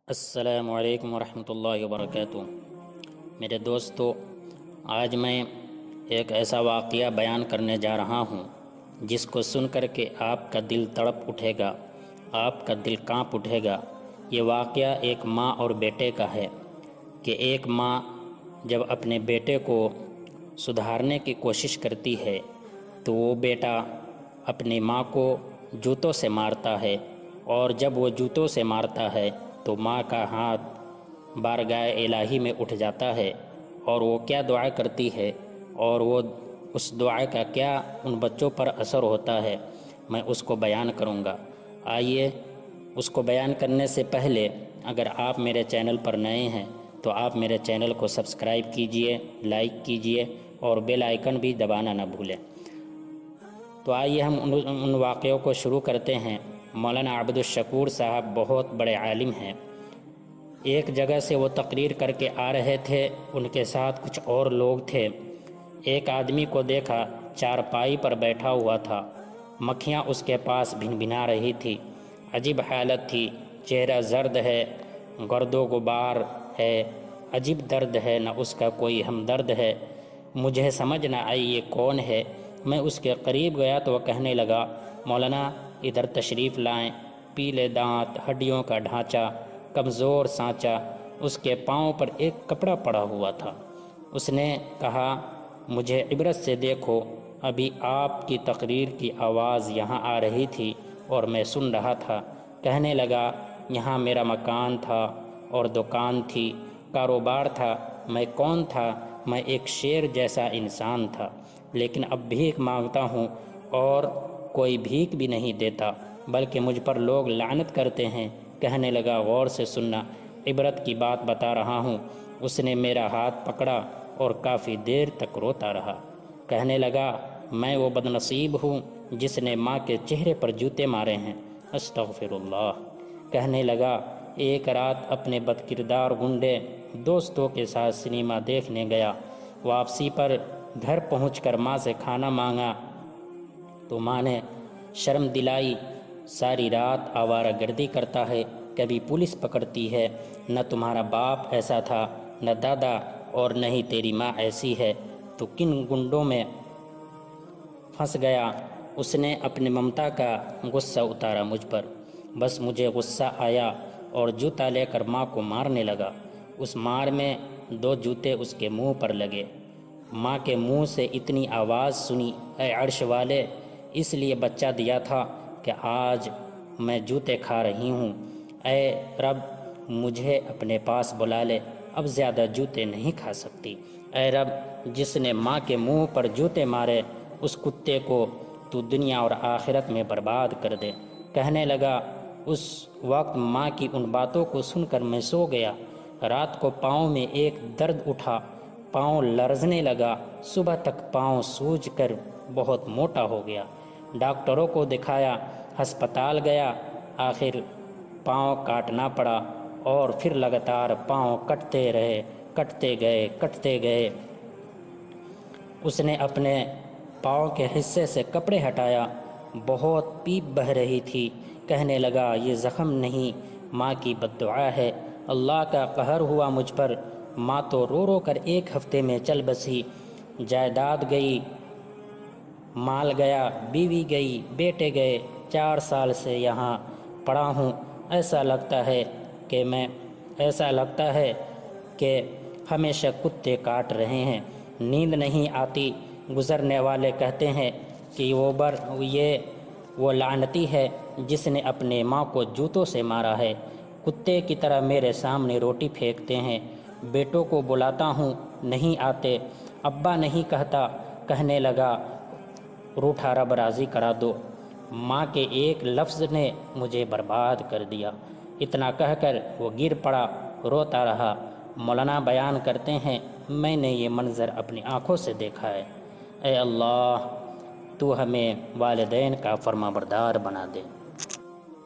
السلام علیکم ورحمۃ اللہ وبرکاتہ۔ میرے دوستو، آج میں ایک ایسا واقعہ بیان کرنے جا رہا ہوں جس کو سن کر کے آپ کا دل تڑپ اٹھے گا، آپ کا دل کانپ اٹھے گا۔ یہ واقعہ ایک ماں اور بیٹے کا ہے کہ ایک ماں جب اپنے بیٹے کو سدھارنے کی کوشش کرتی ہے تو وہ بیٹا اپنی ماں کو جوتوں سے مارتا ہے، اور جب وہ جوتوں سے مارتا ہے تو ماں کا ہاتھ بارگاہ الہی میں اٹھ جاتا ہے، اور وہ کیا دعا کرتی ہے اور وہ اس دعا کا کیا ان بچوں پر اثر ہوتا ہے، میں اس کو بیان کروں گا۔ آئیے اس کو بیان کرنے سے پہلے اگر آپ میرے چینل پر نئے ہیں تو آپ میرے چینل کو سبسکرائب کیجئے، لائک کیجئے اور بیل آئیکن بھی دبانا نہ بھولیں۔ تو آئیے ہم ان واقعوں کو شروع کرتے ہیں۔ مولانا عبدالشکور صاحب بہت بڑے عالم ہیں۔ ایک جگہ سے وہ تقریر کر کے آ رہے تھے، ان کے ساتھ کچھ اور لوگ تھے۔ ایک آدمی کو دیکھا چارپائی پر بیٹھا ہوا تھا، مکھیاں اس کے پاس بھن بھنا رہی تھی، عجیب حالت تھی، چہرہ زرد ہے، گرد و غبار ہے، عجیب درد ہے، نہ اس کا کوئی ہمدرد ہے۔ مجھے سمجھ نہ آئی یہ کون ہے۔ میں اس کے قریب گیا تو وہ کہنے لگا، مولانا ادھر تشریف لائیں، پیلے دانت، ہڈیوں کا ڈھانچہ، کمزور سانچہ، اس کے پاؤں پر ایک کپڑا پڑا ہوا تھا۔ اس نے کہا، مجھے عبرت سے دیکھو، ابھی آپ کی تقریر کی آواز یہاں آ رہی تھی اور میں سن رہا تھا۔ کہنے لگا، یہاں میرا مکان تھا اور دکان تھی، کاروبار تھا۔ میں کون تھا؟ میں ایک شیر جیسا انسان تھا، لیکن اب بھیک مانگتا ہوں اور کوئی بھیک بھی نہیں دیتا، بلکہ مجھ پر لوگ لعنت کرتے ہیں۔ کہنے لگا، غور سے سننا، عبرت کی بات بتا رہا ہوں۔ اس نے میرا ہاتھ پکڑا اور کافی دیر تک روتا رہا۔ کہنے لگا، میں وہ بد نصیب ہوں جس نے ماں کے چہرے پر جوتے مارے ہیں۔ استغفر اللہ۔ کہنے لگا، ایک رات اپنے بد کردار گنڈے دوستوں کے ساتھ سنیما دیکھنے گیا۔ واپسی پر گھر پہنچ کر ماں سے کھانا مانگا تو ماں نے شرم دلائی، ساری رات آوارہ گردی کرتا ہے، کبھی پولیس پکڑتی ہے، نہ تمہارا باپ ایسا تھا، نہ دادا، اور نہ ہی تیری ماں ایسی ہے، تو کن گنڈوں میں پھنس گیا۔ اس نے اپنے ممتا کا غصہ اتارا مجھ پر، بس مجھے غصہ آیا اور جوتا لے کر ماں کو مارنے لگا۔ اس مار میں 2 جوتے اس کے منہ پر لگے۔ ماں کے منہ سے اتنی آواز سنی، اے عرش والے، اس لیے بچہ دیا تھا کہ آج میں جوتے کھا رہی ہوں۔ اے رب، مجھے اپنے پاس بلا لے، اب زیادہ جوتے نہیں کھا سکتی۔ اے رب، جس نے ماں کے منہ پر جوتے مارے، اس کتے کو تو دنیا اور آخرت میں برباد کر دے۔ کہنے لگا، اس وقت ماں کی ان باتوں کو سن کر میں سو گیا۔ رات کو پاؤں میں ایک درد اٹھا، پاؤں لرزنے لگا، صبح تک پاؤں سوج کر بہت موٹا ہو گیا۔ ڈاکٹروں کو دکھایا، ہسپتال گیا، آخر پاؤں کاٹنا پڑا، اور پھر لگاتار پاؤں کٹتے رہے، کٹتے گئے۔ اس نے اپنے پاؤں کے حصے سے کپڑے ہٹایا، بہت پیپ بہہ رہی تھی۔ کہنے لگا، یہ زخم نہیں، ماں کی بد دعا ہے، اللہ کا قہر ہوا مجھ پر۔ ماں تو رو رو کر 1 ہفتے میں چل بسی۔ جائیداد گئی، مال گیا، بیوی گئی، بیٹے گئے، 4 سال سے یہاں پڑا ہوں۔ ایسا لگتا ہے کہ ہمیشہ کتے کاٹ رہے ہیں، نیند نہیں آتی۔ گزرنے والے کہتے ہیں کہ یہ وہ لعنتی ہے جس نے اپنے ماں کو جوتوں سے مارا ہے۔ کتے کی طرح میرے سامنے روٹی پھینکتے ہیں، بیٹوں کو بلاتا ہوں، نہیں آتے، ابا نہیں کہتا۔ کہنے لگا، روٹھا رب راضی کرا دو، ماں کے ایک لفظ نے مجھے برباد کر دیا۔ اتنا کہہ کر وہ گر پڑا، روتا رہا۔ مولانا بیان کرتے ہیں، میں نے یہ منظر اپنی آنکھوں سے دیکھا ہے۔ اے اللہ، تو ہمیں والدین کا فرما بردار بنا دے۔